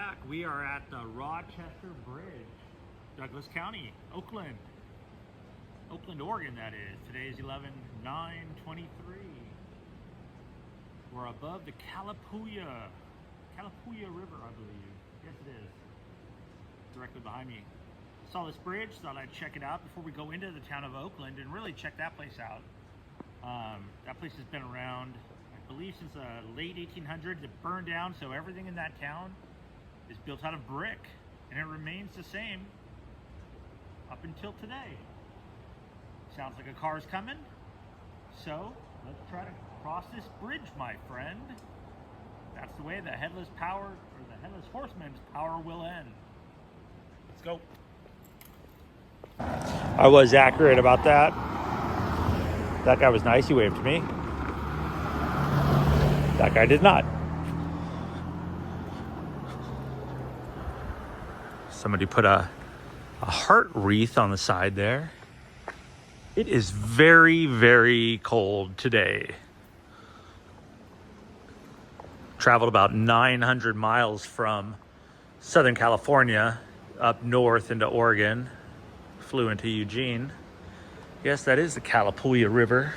back. We are at the Rochester Bridge, Douglas County, Oakland, Oregon, that is. Today is 11/9/23. We're above the Calapooya River, I believe. Yes, it is. Directly behind me. Saw this bridge, thought I'd check it out before we go into the town of Oakland and really check that place out. That place has been around, I believe, since the late 1800s. It burned down, so everything in that town is built out of brick, and it remains the same up until today. Sounds like a car's coming, so let's try to cross this bridge, my friend. That's the way the headless horseman's power will end. Let's go. I was accurate about that. That guy was nice, he waved to me. That guy did not. Somebody put a heart wreath on the side there. It is very, very cold today. Traveled about 900 miles from Southern California up north into Oregon. Flew into Eugene. Yes, that is the Calapooya River.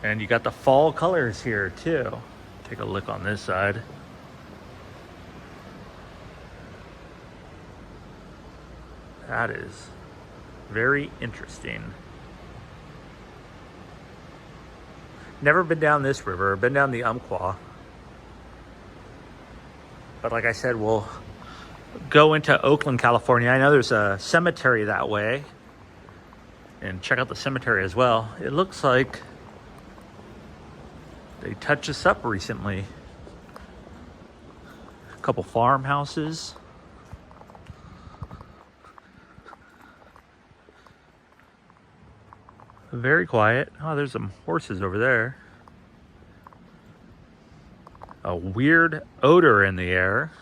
And you got the fall colors here too. Take a look on this side. That is very interesting. Never been down this river, been down the Umpqua. But like I said, we'll go into Oakland, California. I know there's a cemetery that way. And check out the cemetery as well. It looks like they touched us up recently. A couple farmhouses. Very quiet. Oh, there's some horses over there. A weird odor in the air.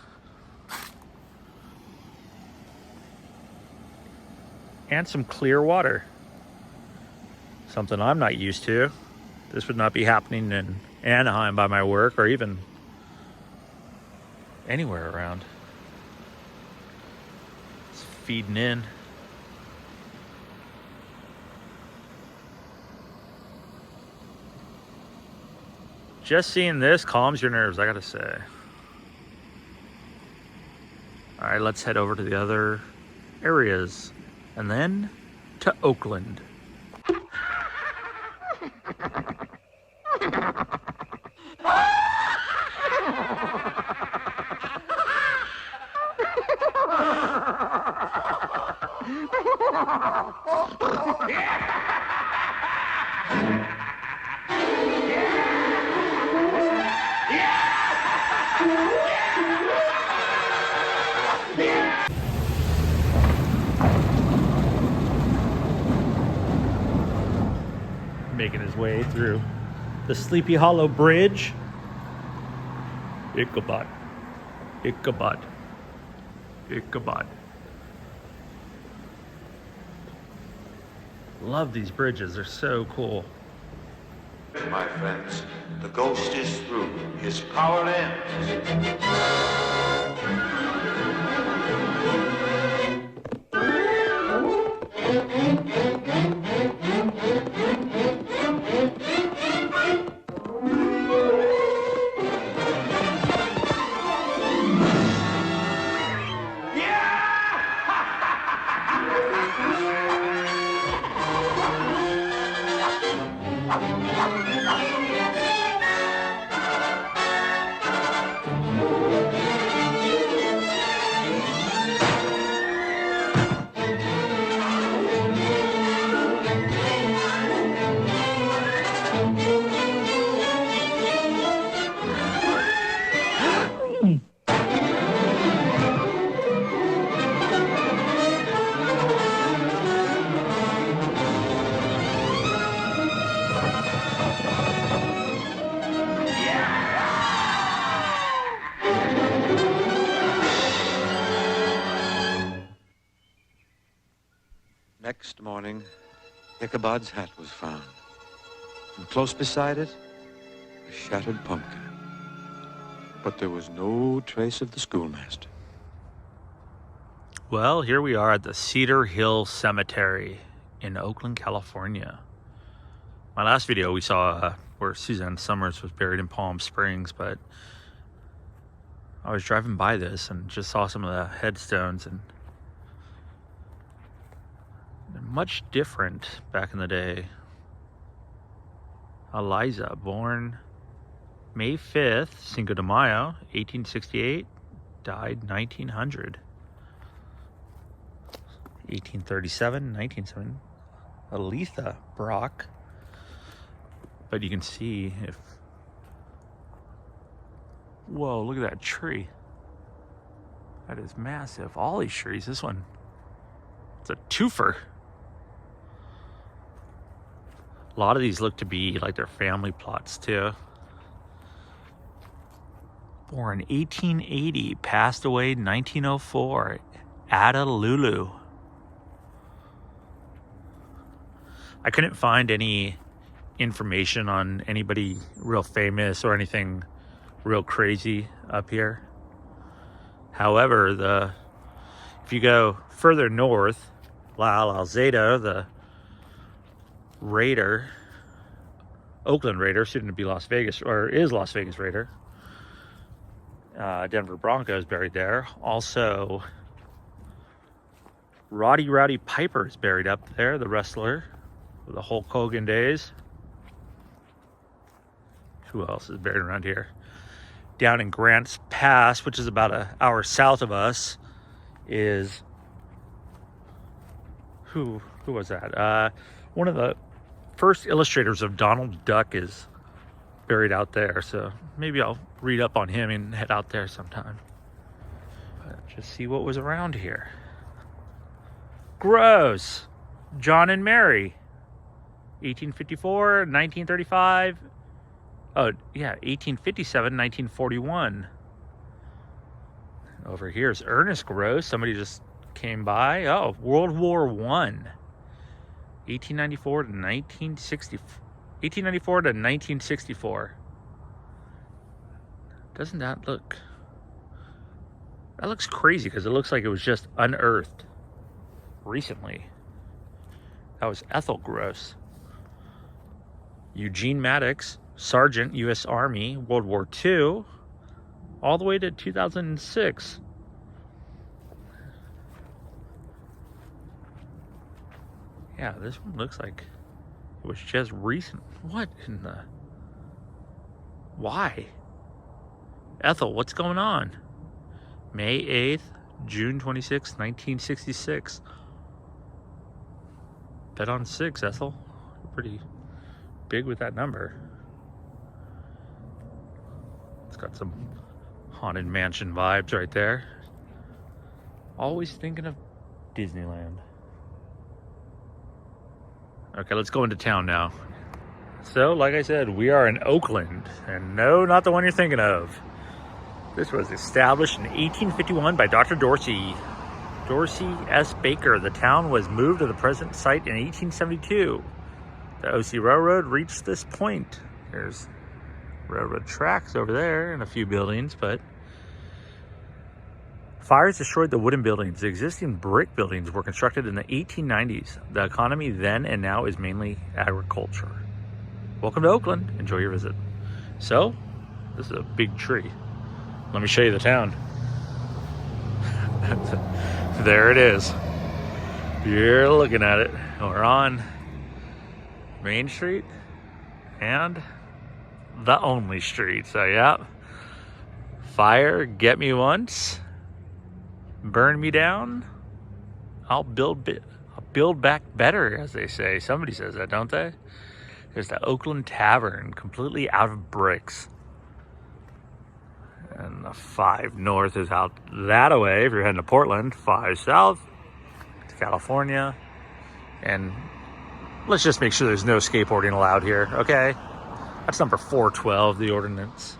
And some clear water. Something I'm not used to. This would not be happening in Anaheim by my work or even anywhere around. It's feeding in. Just seeing this calms your nerves, I gotta say. All right, let's head over to the other areas and then to Oakland. Making his way through the Sleepy Hollow Bridge. Ichabod. Ichabod. Ichabod. Love these bridges, they're so cool. My friends, the ghost is through. His power ends. Next morning, Ichabod's hat was found. And close beside it, a shattered pumpkin. but there was no trace of the schoolmaster. Well, here we are at the Cedar Hill Cemetery in Oakland, California. My last video we saw where Suzanne Summers was buried in Palm Springs, but I was driving by this and just saw some of the headstones, and they're much different back in the day. Eliza, born May 5th, Cinco de Mayo, 1868, died 1900. 1837, 1907. Aletha Brock. But you can see if... Whoa, look at that tree. That is massive. All these trees. This one, it's a twofer. A lot of these look to be like their family plots too. Born 1880, passed away 1904. Ada Lulu. I couldn't find any information on anybody real famous or anything real crazy up here. However, if you go further north, La Alzada, the Raider, Oakland Raider, soon to be Las Vegas, or is Las Vegas Raider, Denver Broncos buried there. Also, Rowdy Piper is buried up there, the wrestler of the Hulk Hogan days. Who else is buried around here? Down in Grants Pass, which is about an hour south of us, is who was that? One of the first illustrators of Donald Duck is buried out there, so maybe I'll read up on him and head out there sometime. But just see what was around here. Gross. John and Mary, 1854, 1935. Oh, yeah, 1857, 1941. Over here is Ernest Gross. Somebody just came by. Oh, World War I. 1894 to 1960. 1894 to 1964. Doesn't that look... That looks crazy because it looks like it was just unearthed recently. That was Ethel Gross. Eugene Maddox, Sergeant, U.S. Army, World War II, all the way to 2006. Yeah, this one looks like it was just recent. What in the... Why? Ethel, what's going on? May 8th, June 26, 1966. Bet on 6, Ethel. You're pretty big with that number. It's got some Haunted Mansion vibes right there. Always thinking of Disneyland. Okay, let's go into town now. So, like I said, we are in Oakland. And no, not the one you're thinking of. This was established in 1851 by Dr. Dorsey S. Baker. The town was moved to the present site in 1872. The OC Railroad reached this point. There's railroad tracks over there and a few buildings, but fires destroyed the wooden buildings. The existing brick buildings were constructed in the 1890s. The economy then and now is mainly agriculture. Welcome to Oakland. Enjoy your visit. So, this is a big tree. Let me show you the town. There it is. You're looking at it. We're on Main Street and the only street. So yeah, fire, get me once, burn me down, I'll build back better, as they say. Somebody says that, don't they? There's the Oakland Tavern, completely out of bricks. And the 5 North is out that away if you're heading to Portland. 5 South to California. And let's just make sure there's no skateboarding allowed here, okay? That's number 412, the ordinance.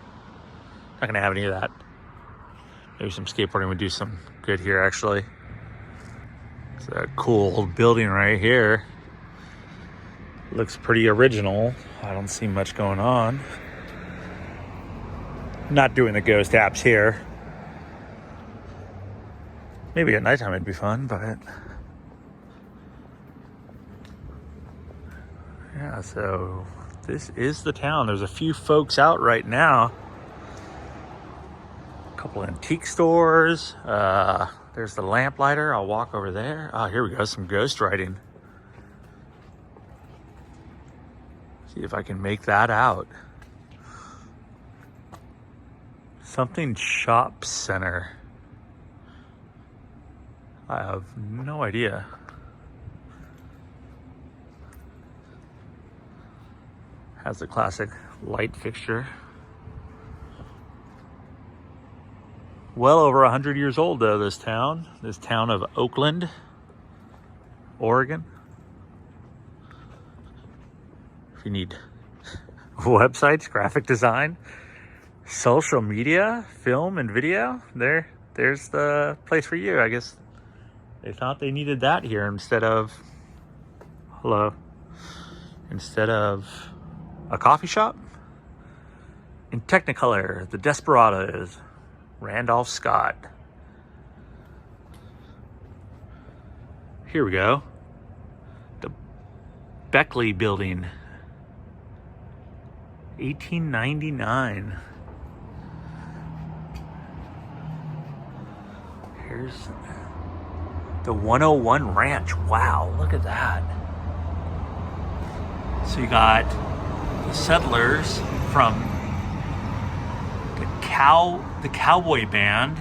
Not gonna have any of that. Maybe some skateboarding would do some good here, actually. It's a cool old building right here. Looks pretty original. I don't see much going on. Not doing the ghost apps here. Maybe at nighttime it'd be fun, but yeah, so this is the town. There's a few folks out right now. A couple antique stores. There's the lamplighter. I'll walk over there. Oh, here we go. Some ghost writing. See if I can make that out. Something shop center. I have no idea. Has the classic light fixture. Well over 100 years old though, this town of Oakland, Oregon. If you need websites, graphic design, social media, film and video, there's the place for you. I guess they thought they needed that here instead of a coffee shop. In Technicolor, the Desperados, Randolph Scott. Here we go. The Beckley Building, 1899. Here's the 101 Ranch. Wow, look at that. So you got the settlers from the Cowboy Band,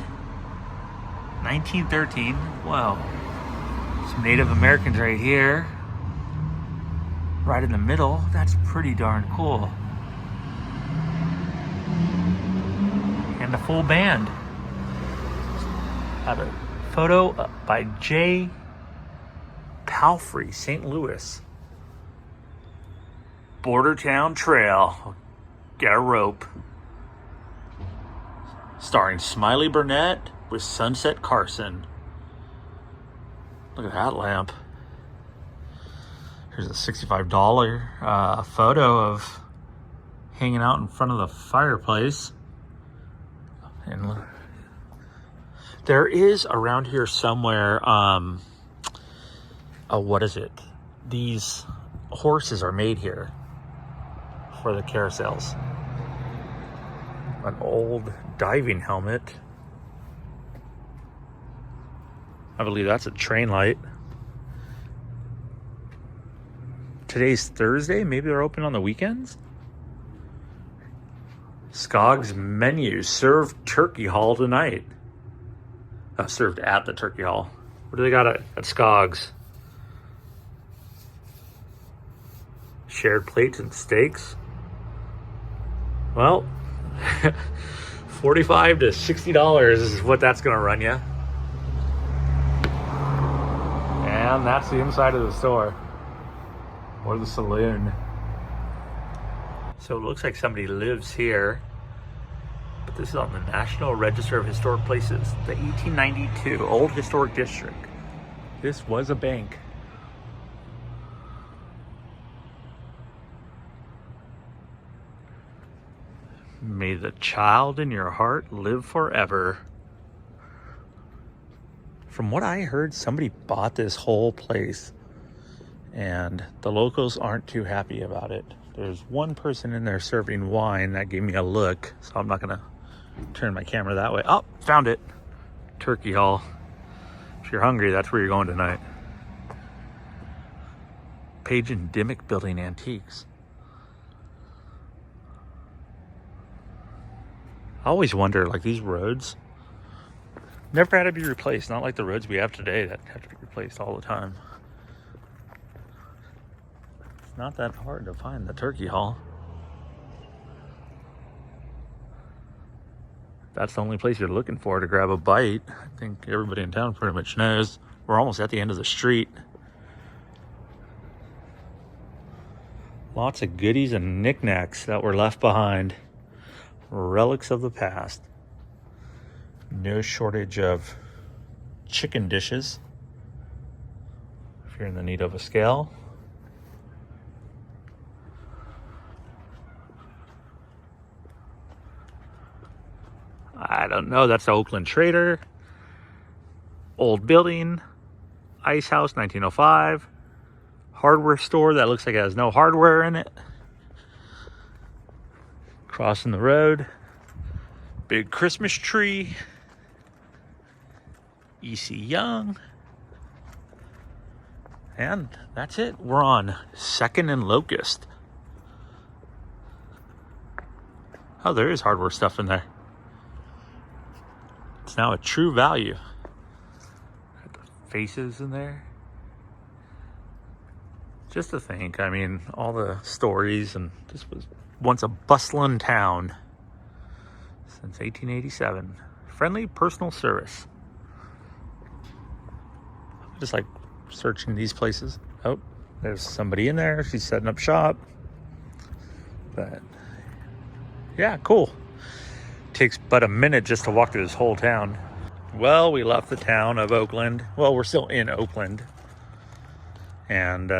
1913. Whoa. Some Native Americans right here. Right in the middle. That's pretty darn cool. And the full band. Have a photo by J. Palfrey, St. Louis. Bordertown Trail. Get a rope. Starring Smiley Burnett with Sunset Carson. Look at that lamp. Here's a $65 photo of hanging out in front of the fireplace. And look. There is around here somewhere, what is it? These horses are made here for the carousels. An old diving helmet. I believe that's a train light. Today's Thursday. Maybe they're open on the weekends. Skog's menu. Served turkey hall tonight. Served at the turkey hall. What do they got at Skog's? Shared plates and steaks. Well, $45 to $60 is what that's going to run you. And that's the inside of the store. Or the saloon. So it looks like somebody lives here. But this is on the National Register of Historic Places. The 1892 Old Historic District. This was a bank. May the child in your heart live forever. From what I heard, somebody bought this whole place and the locals aren't too happy about it. There's one person in there serving wine that gave me a look, so I'm not gonna turn my camera that way. Oh, found it. Turkey Hall. If you're hungry, that's where you're going tonight. Page and Dimmick Building Antiques. I always wonder, like, these roads never had to be replaced. Not like the roads we have today that have to be replaced all the time. It's not that hard to find the Turkey Hall. That's the only place you're looking for to grab a bite. I think everybody in town pretty much knows. We're almost at the end of the street. Lots of goodies and knickknacks that were left behind. Relics of the past. No shortage of chicken dishes. If you're in the need of a scale. I don't know. That's the Oakland Trader. Old building. Ice House, 1905. Hardware store that looks like it has no hardware in it. Crossing the road. Big Christmas tree. E.C. Young. And that's it. We're on 2nd and Locust. Oh, there is hardware stuff in there. It's now a True Value. Got the faces in there. Just to think, I mean, all the stories, and this was once a bustling town since 1887. Friendly personal service. Just like searching these places. Oh, there's somebody in there. She's setting up shop. But yeah, cool. Takes but a minute just to walk through this whole town. Well, we left the town of Oakland. Well, we're still in Oakland. And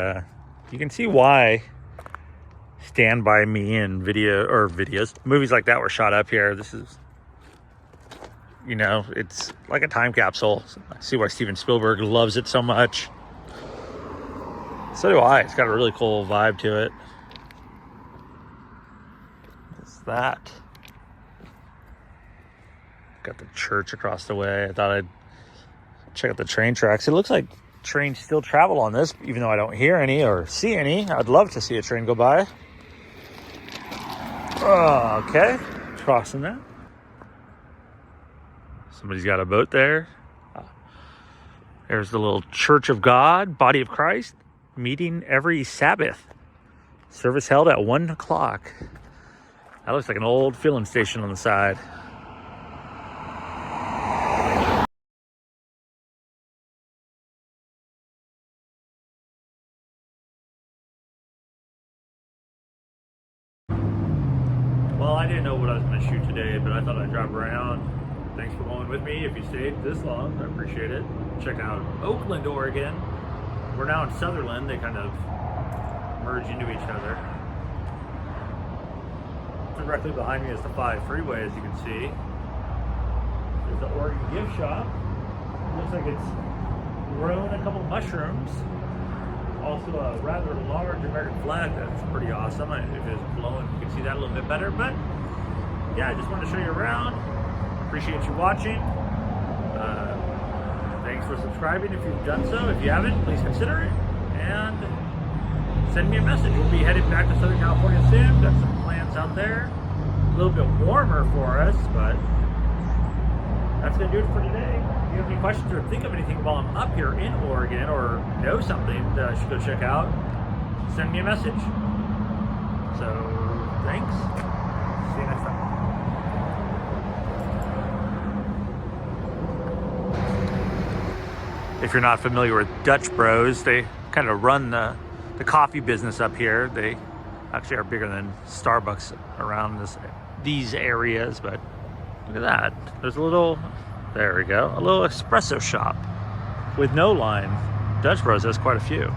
you can see why Stand By Me and movies like that were shot up here. This is, you know, it's like a time capsule. I see why Steven Spielberg loves it so much. So do I. It's got a really cool vibe to it. What's that? Got the church across the way. I thought I'd check out the train tracks. It looks like trains still travel on this, even though I don't hear any or see any. I'd love to see a train go by. Oh, okay. Crossing that. Somebody's got a boat there. There's the little Church of God, Body of Christ, meeting every Sabbath. Service held at 1 o'clock. That looks like an old filling station on the side. Well, I didn't know what I was going to shoot today, but I thought I'd drive around. Thanks for going with me. If you stayed this long, I appreciate it. Check out Oakland, Oregon. We're now in Sutherlin. They kind of merge into each other. Directly behind me is the 5 freeway, as you can see. There's the Oregon gift shop. Looks like it's grown a couple mushrooms. Also a rather large American flag. That's pretty awesome. If it's blowing, you can see that a little bit better. But yeah, I just wanted to show you around. Appreciate you watching. Thanks for subscribing if you've done so. If you haven't, please consider it. And send me a message. We'll be headed back to Southern California soon. Got some plans out there. A little bit warmer for us, but that's going to do it for today. If you have any questions or think of anything while I'm up here in Oregon or know something that I should go check out, send me a message. So, thanks. See you next time. If you're not familiar with Dutch Bros, they kind of run the coffee business up here. They actually are bigger than Starbucks around these areas, but look at that. There's a little, there we go, a little espresso shop with no line. Dutch Bros has quite a few.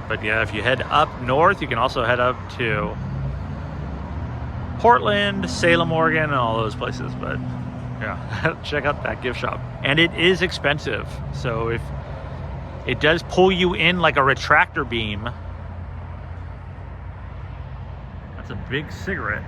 But yeah, if you head up north, you can also head up to Portland, Salem, Oregon, and all those places. But yeah, check out that gift shop. And it is expensive. So if it does pull you in like a retractor beam. That's a big cigarette.